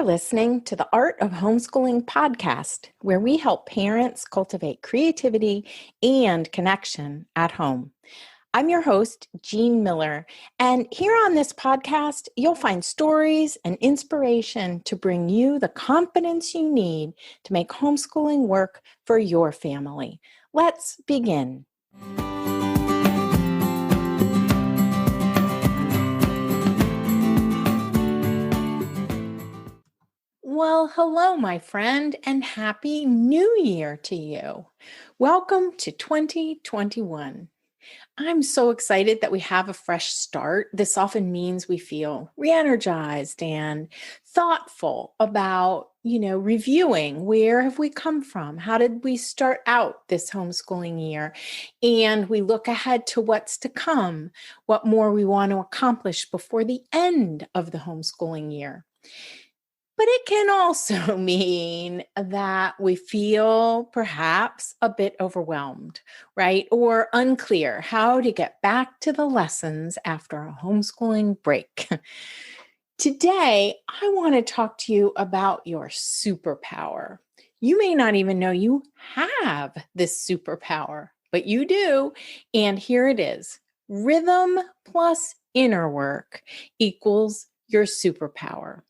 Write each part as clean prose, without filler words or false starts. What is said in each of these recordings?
listening to the Art of Homeschooling podcast, where we help parents cultivate creativity and connection at home. I'm your host, Jean Miller, and here on this podcast, you'll find stories and inspiration to bring you the confidence you need to make homeschooling work for your family. Let's begin. Well, hello, my friend, and Happy New Year to you. Welcome to 2021. I'm so excited that we have a fresh start. This often means we feel re-energized and thoughtful about, reviewing where have we come from? How did we start out this homeschooling year? And we look ahead to what's to come, what more we want to accomplish before the end of the homeschooling year. But it can also mean that we feel perhaps a bit overwhelmed, right? Or unclear how to get back to the lessons after a homeschooling break. Today, I want to talk to you about your superpower. You may not even know you have this superpower, but you do. And here it is. Rhythm plus inner work equals your superpower.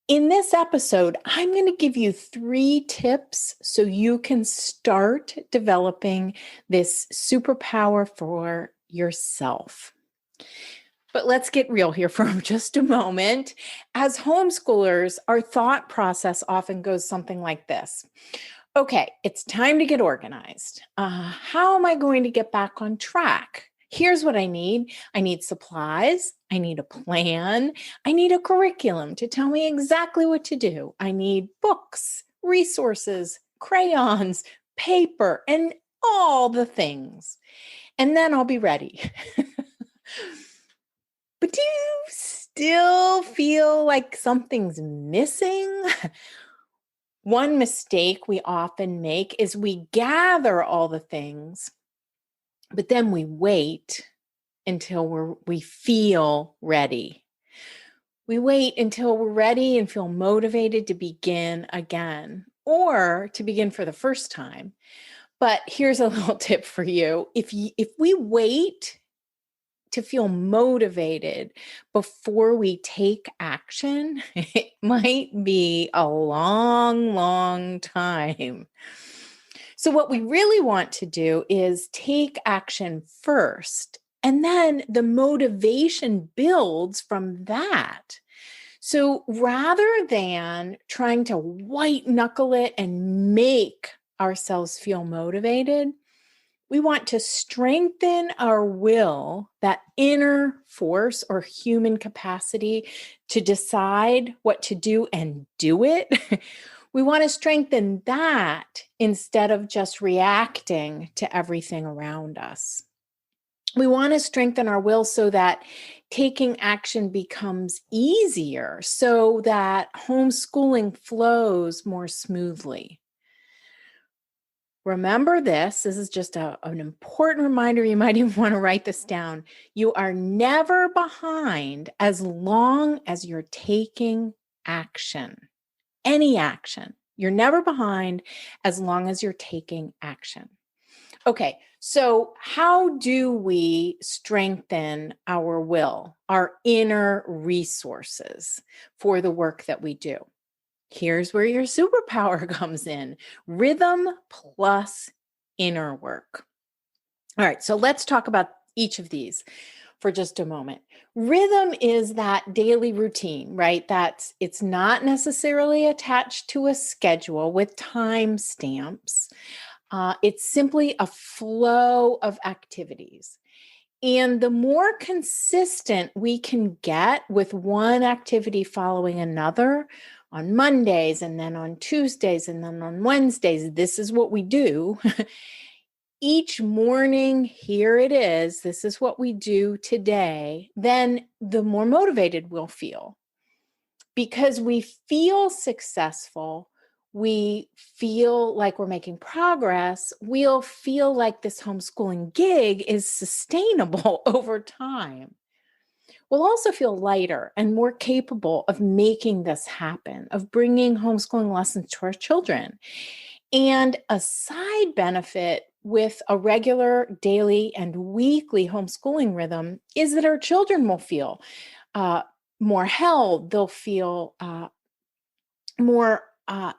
In this episode, I'm going to give you 3 tips so you can start developing this superpower for yourself. But let's get real here for just a moment. As homeschoolers, our thought process often goes something like this. Okay, it's time to get organized. How am I going to get back on track? Here's what I need. I need supplies. I need a plan. I need a curriculum to tell me exactly what to do. I need books, resources, crayons, paper, and all the things. And then I'll be ready. But do you still feel like something's missing? One mistake we often make is we gather all the things, but then we wait until we feel ready. We wait until we're ready and feel motivated to begin again or to begin for the first time. But here's a little tip for you. If we wait to feel motivated before we take action, it might be a long, long time. So what we really want to do is take action first, and then the motivation builds from that. So rather than trying to white knuckle it and make ourselves feel motivated, we want to strengthen our will, that inner force or human capacity to decide what to do and do it. We want to strengthen that instead of just reacting to everything around us. We want to strengthen our will so that taking action becomes easier, so that homeschooling flows more smoothly. Remember this is just an important reminder. You might even want to write this down. You are never behind as long as you're taking action. Any action. You're never behind as long as you're taking action. Okay, so how do we strengthen our will, our inner resources for the work that we do? Here's where your superpower comes in. Rhythm plus inner work. All right, so let's talk about each of these for just a moment. Rhythm is that daily routine, right? It's not necessarily attached to a schedule with time stamps. It's simply a flow of activities. And the more consistent we can get with one activity following another on Mondays and then on Tuesdays and then on Wednesdays, this is what we do. Each morning, here it is, this is what we do today, then the more motivated we'll feel. Because we feel successful, we feel like we're making progress, we'll feel like this homeschooling gig is sustainable over time. will also feel lighter and more capable of making this happen, of bringing homeschooling lessons to our children. And a side benefit with a regular daily and weekly homeschooling rhythm is that our children will feel uh, more held. They'll feel more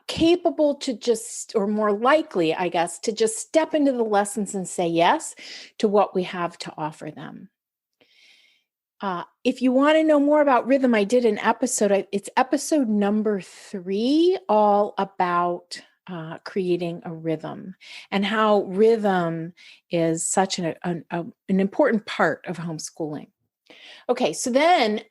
capable to just, or more likely, I guess, to just step into the lessons and say yes to what we have to offer them. If you want to know more about rhythm, I did an episode, it's episode number 3, all about creating a rhythm and how rhythm is such an important part of homeschooling. Okay, so then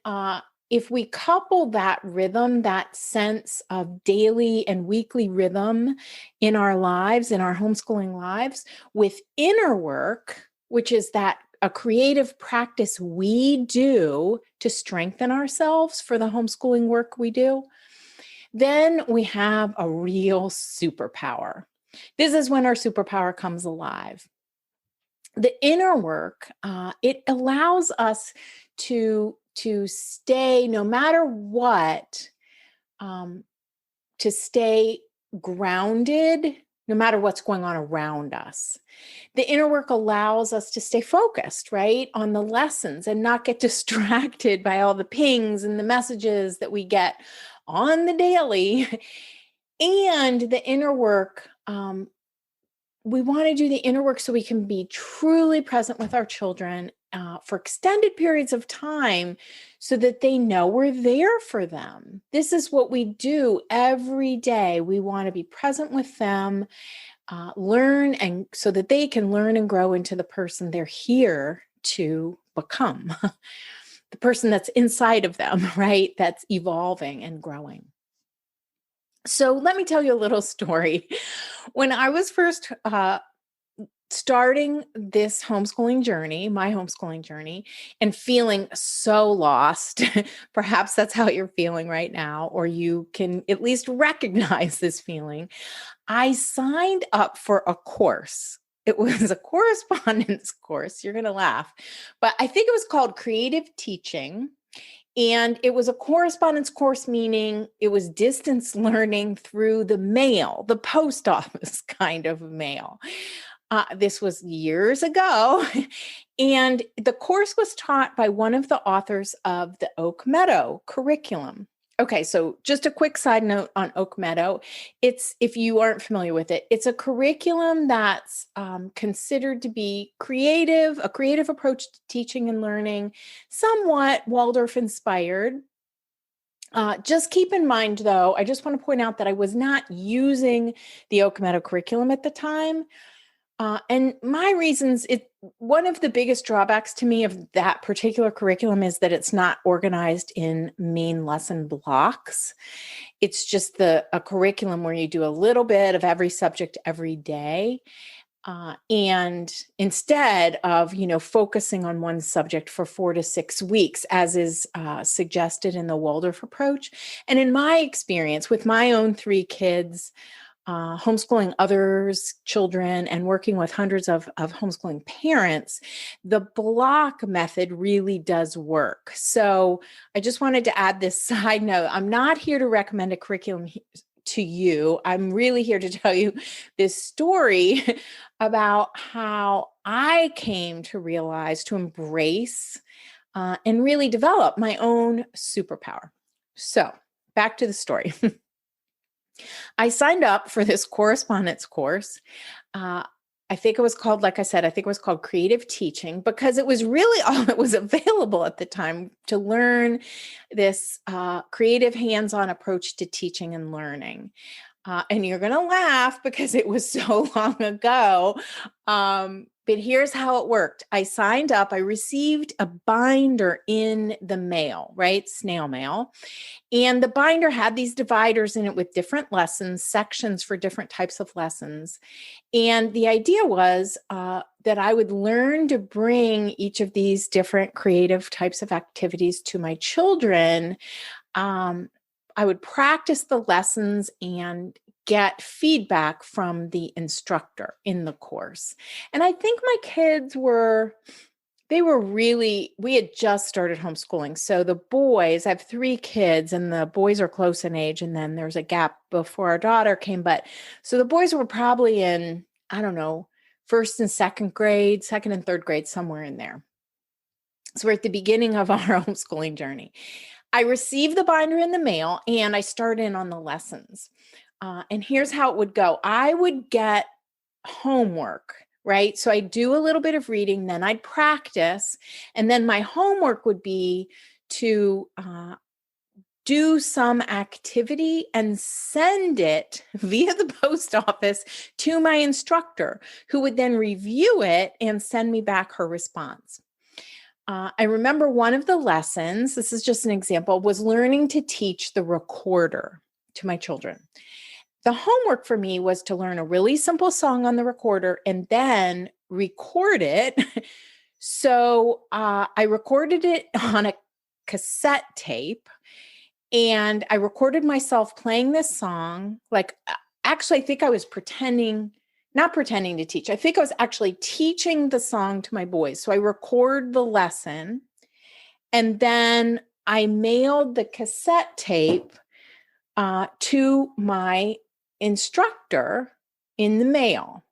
if we couple that rhythm, that sense of daily and weekly rhythm in our lives, in our homeschooling lives, with inner work, which is that a creative practice we do to strengthen ourselves for the homeschooling work we do, then we have a real superpower. This is when our superpower comes alive. The inner work, it allows us to stay, no matter what, to stay grounded, no matter what's going on around us. The inner work allows us to stay focused, right, on the lessons and not get distracted by all the pings and the messages that we get on the daily. And the inner work, we want to do the inner work so we can be truly present with our children for extended periods of time so that they know we're there for them. This is what we do every day. We want to be present with them, learn, and so that they can learn and grow into the person they're here to become, the person that's inside of them, right? That's evolving and growing. So let me tell you a little story. When I was first starting this homeschooling journey, my homeschooling journey, and feeling so lost, perhaps that's how you're feeling right now, or you can at least recognize this feeling, I signed up for a course. It was a correspondence course. You're going to laugh, but I think it was called Creative Teaching. And it was a correspondence course, meaning it was distance learning through the mail, the post office kind of mail. This was years ago. And the course was taught by one of the authors of the Oak Meadow curriculum. Okay, so just a quick side note on Oak Meadow. It's, if you aren't familiar with it, it's a curriculum that's considered to be creative, a creative approach to teaching and learning, somewhat Waldorf-inspired. Just keep in mind, though, I just want to point out that I was not using the Oak Meadow curriculum at the time. And my reasons, one of the biggest drawbacks to me of that particular curriculum is that it's not organized in main lesson blocks. It's just a curriculum where you do a little bit of every subject every day. And instead of, focusing on one subject for 4 to 6 weeks, as is suggested in the Waldorf approach. And in my experience with my own 3 kids, homeschooling others' children, and working with hundreds of homeschooling parents, the block method really does work. So I just wanted to add this side note. I'm not here to recommend a curriculum to you. I'm really here to tell you this story about how I came to realize, to embrace, and really develop my own superpower. So back to the story. I signed up for this correspondence course. I think it was called, like I said, I think it was called Creative Teaching, because it was really all that was available at the time to learn this creative hands-on approach to teaching and learning. And you're going to laugh because it was so long ago. But here's how it worked. I signed up. I received a binder in the mail, right? Snail mail. And the binder had these dividers in it with different lessons, sections for different types of lessons. And the idea was that I would learn to bring each of these different creative types of activities to my children. I would practice the lessons and get feedback from the instructor in the course. And I think my kids were We had just started homeschooling. So the boys, I have 3 kids and the boys are close in age. And then there's a gap before our daughter came. But so the boys were probably in, I don't know, first and second grade, second and third grade, somewhere in there. So we're at the beginning of our homeschooling journey. I received the binder in the mail and I started in on the lessons. And here's how it would go. I would get homework, right? So I do a little bit of reading, then I'd practice, and then my homework would be to do some activity and send it via the post office to my instructor, who would then review it and send me back her response. I remember one of the lessons, this is just an example, was learning to teach the recorder to my children. The homework for me was to learn a really simple song on the recorder and then record it. So I recorded it on a cassette tape and I recorded myself playing this song. Actually, I think I was not pretending to teach. I think I was actually teaching the song to my boys. So I record the lesson and then I mailed the cassette tape to my instructor in the mail.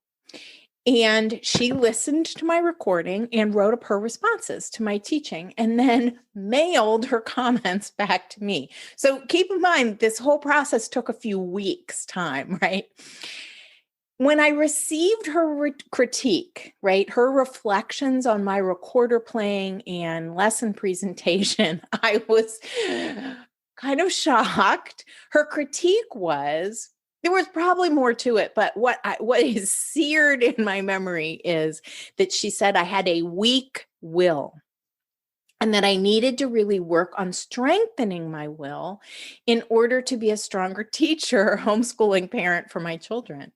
And she listened to my recording and wrote up her responses to my teaching and then mailed her comments back to me. So keep in mind, this whole process took a few weeks' time, right? When I received her critique, right, her reflections on my recorder playing and lesson presentation, I was kind of shocked. Her critique was, there was probably more to it, but what is seared in my memory is that she said I had a weak will and that I needed to really work on strengthening my will in order to be a stronger teacher, homeschooling parent for my children.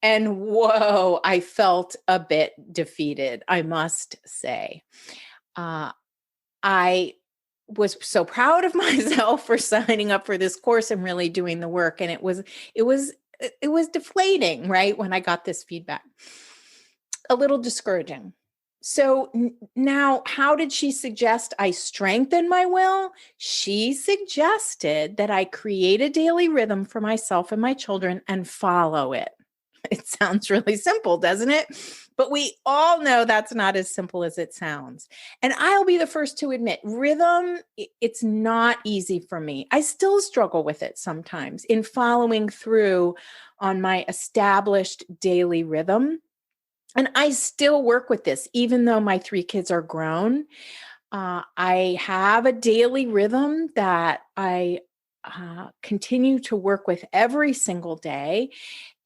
And whoa, I felt a bit defeated, I must say. I was so proud of myself for signing up for this course and really doing the work. And it was deflating, right? When I got this feedback, a little discouraging. So now, how did she suggest I strengthen my will? She suggested that I create a daily rhythm for myself and my children and follow it. It sounds really simple, doesn't it? But we all know that's not as simple as it sounds. And I'll be the first to admit, rhythm, it's not easy for me. I still struggle with it sometimes in following through on my established daily rhythm. And I still work with this, even though my 3 kids are grown. I have a daily rhythm that I continue to work with every single day.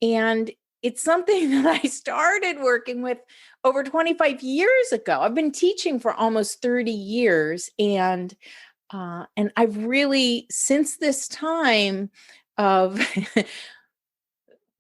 And it's something that I started working with over 25 years ago. I've been teaching for almost 30 years. And I've really, since this time of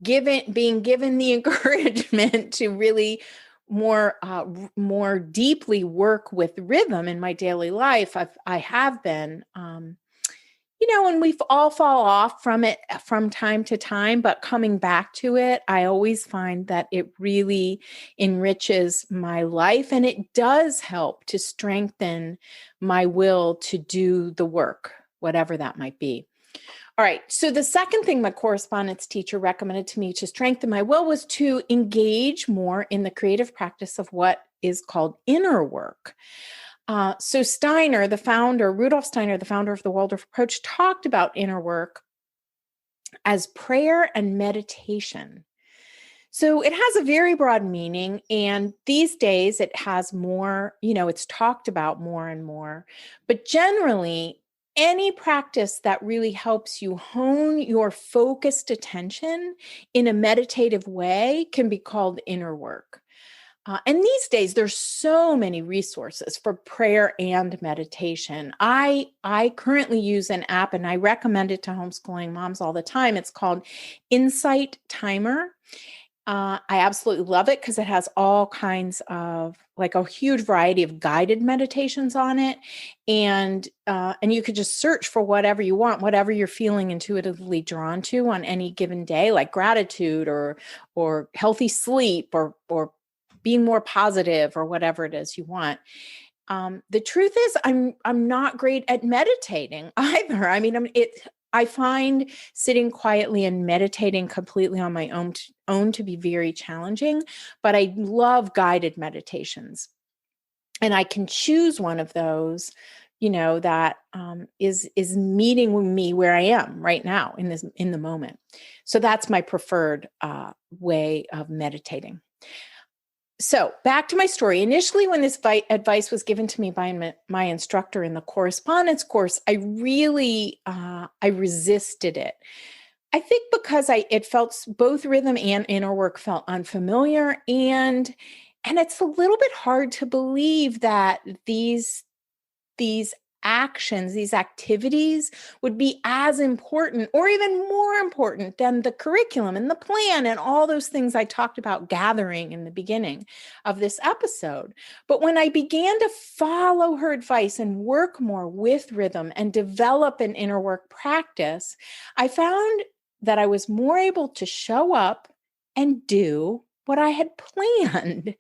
being given the encouragement to really more deeply work with rhythm in my daily life, I have been, and we all fall off from it from time to time, but coming back to it, I always find that it really enriches my life and it does help to strengthen my will to do the work, whatever that might be. All right. So the second thing my correspondence teacher recommended to me to strengthen my will was to engage more in the creative practice of what is called inner work. So Rudolf Steiner, the founder of the Waldorf approach, talked about inner work as prayer and meditation. So it has a very broad meaning. And these days it has more, it's talked about more and more. But generally, any practice that really helps you hone your focused attention in a meditative way can be called inner work. And these days, there's so many resources for prayer and meditation. I currently use an app, and I recommend it to homeschooling moms all the time. It's called Insight Timer. I absolutely love it because it has all kinds of, like, a huge variety of guided meditations on it. And you could just search for whatever you want, whatever you're feeling intuitively drawn to on any given day, like gratitude or healthy sleep or being more positive or whatever it is you want. The truth is, I'm not great at meditating either. I mean, I find sitting quietly and meditating completely on my own to be very challenging, but I love guided meditations. And I can choose one of those, that is meeting me where I am right now in the moment. So that's my preferred way of meditating. So back to my story. Initially, when this advice was given to me by my instructor in the correspondence course, I really I resisted it. I think because it felt both rhythm and inner work felt unfamiliar, and it's a little bit hard to believe that these actions, these activities would be as important or even more important than the curriculum and the plan and all those things I talked about gathering in the beginning of this episode. But when I began to follow her advice and work more with rhythm and develop an inner work practice, I found that I was more able to show up and do what I had planned.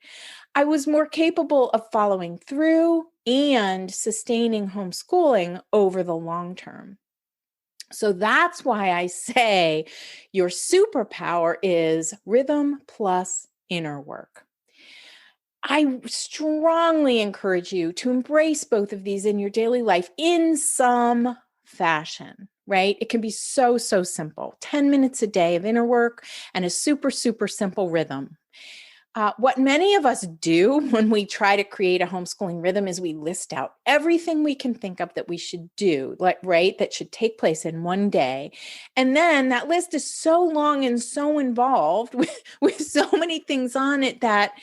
I was more capable of following through and sustaining homeschooling over the long term. So that's why I say your superpower is rhythm plus inner work. I strongly encourage you to embrace both of these in your daily life in some fashion, right? It can be so simple. 10 minutes a day of inner work and a super simple rhythm. What many of us do when we try to create a homeschooling rhythm is we list out everything we can think of that we should do, that should take place in one day. And then that list is so long and so involved with so many things on it that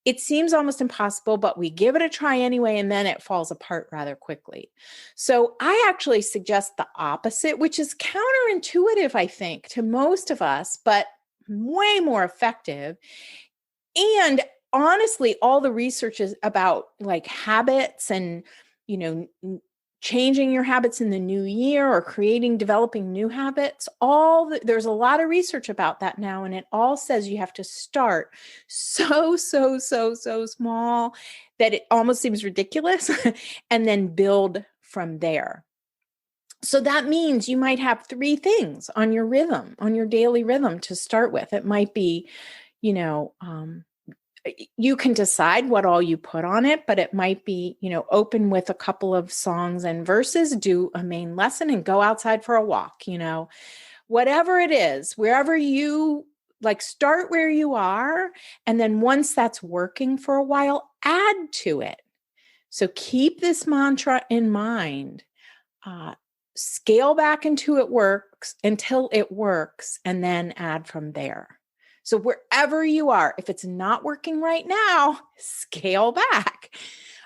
it seems almost impossible, but we give it a try anyway, and then it falls apart rather quickly. So I actually suggest the opposite, which is counterintuitive, I think, to most of us, but way more effective. And honestly, all the research is about like habits and, changing your habits in the new year or developing new habits. There's a lot of research about that now. And it all says you have to start so small that it almost seems ridiculous and then build from there. So that means you might have 3 things on your daily rhythm to start with. It might be, you can decide what all you put on it, but it might be, open with a couple of songs and verses, do a main lesson and go outside for a walk, whatever it is, wherever you start where you are. And then once that's working for a while, add to it. So keep this mantra in mind. Scale back until it works, and then add from there. So wherever you are, if it's not working right now, scale back.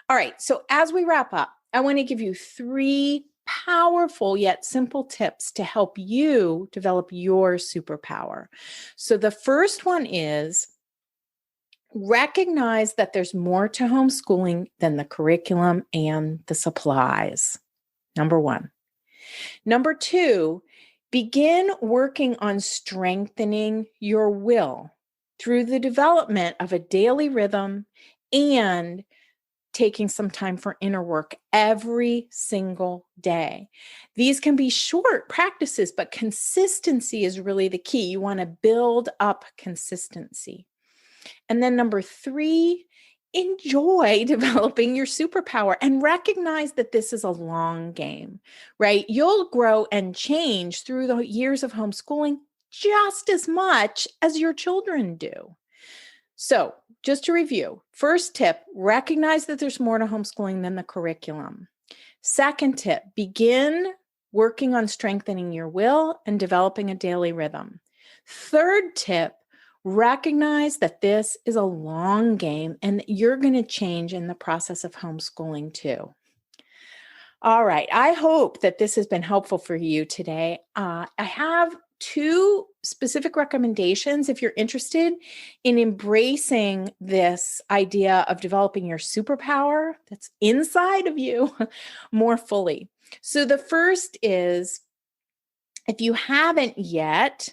All right. So as we wrap up, I want to give you 3 powerful yet simple tips to help you develop your superpower. So the first one is recognize that there's more to homeschooling than the curriculum and the supplies. Number 1. Number 2, begin working on strengthening your will through the development of a daily rhythm and taking some time for inner work every single day. These can be short practices, but consistency is really the key. You want to build up consistency. And then number 3, enjoy developing your superpower and recognize that this is a long game, right? You'll grow and change through the years of homeschooling just as much as your children do. So just to review, first tip, recognize that there's more to homeschooling than the curriculum. Second tip, begin working on strengthening your will and developing a daily rhythm. Third tip, recognize that this is a long game and that you're going to change in the process of homeschooling too. All right. I hope that this has been helpful for you today. I have 2 specific recommendations if you're interested in embracing this idea of developing your superpower that's inside of you more fully. So the first is If you haven't yet,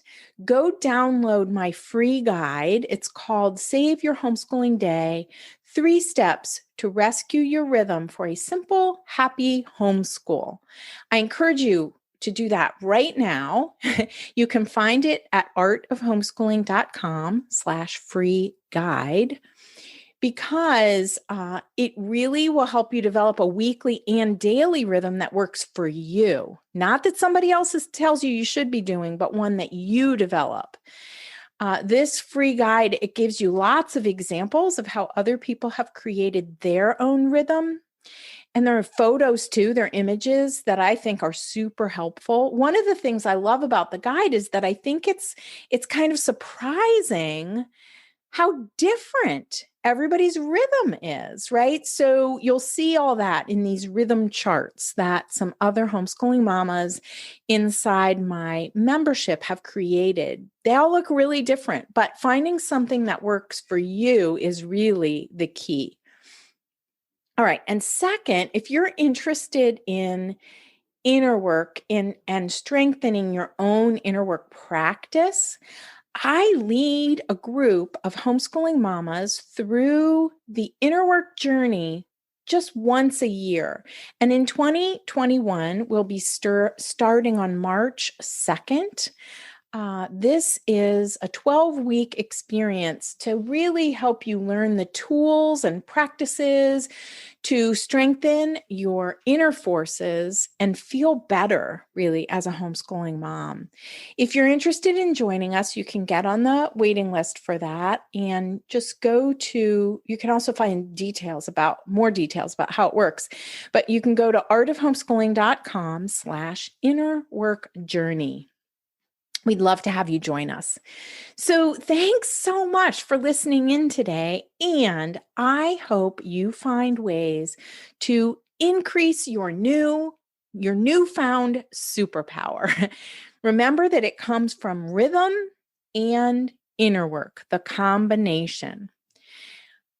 go download my free guide. It's called Save Your Homeschooling Day, 3 Steps to Rescue Your Rhythm for a Simple, Happy Homeschool. I encourage you to do that right now. You can find it at artofhomeschooling.com/free guide, because it really will help you develop a weekly and daily rhythm that works for you. Not that somebody else tells you should be doing, but one that you develop. This free guide, it gives you lots of examples of how other people have created their own rhythm. And there are photos too, there are images that I think are super helpful. One of the things I love about the guide is that I think it's kind of surprising how different everybody's rhythm is, right? So you'll see all that in these rhythm charts that some other homeschooling mamas inside my membership have created. They all look really different, but finding something that works for you is really the key. All right. And second, if you're interested in inner work and strengthening your own inner work practice, I lead a group of homeschooling mamas through the inner work journey just once a year. And in 2021, we'll be starting on March 2nd. This is a 12-week experience to really help you learn the tools and practices to strengthen your inner forces and feel better, really, as a homeschooling mom. If you're interested in joining us, you can get on the waiting list for that and just you can also find more details about how it works, but you can go to artofhomeschooling.com/innerworkjourney. We'd love to have you join us. So thanks so much for listening in today. And I hope you find ways to increase your newfound superpower. Remember that it comes from rhythm and inner work, the combination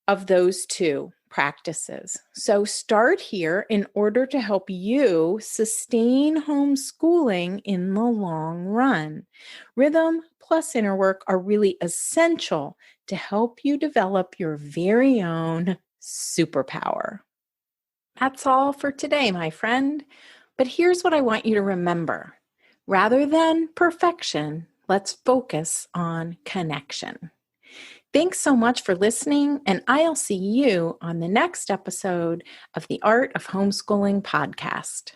of those two practices. So start here in order to help you sustain homeschooling in the long run. Rhythm plus inner work are really essential to help you develop your very own superpower. That's all for today, my friend. But here's what I want you to remember. Rather than perfection, let's focus on connection. Thanks so much for listening, and I'll see you on the next episode of the Art of Homeschooling podcast.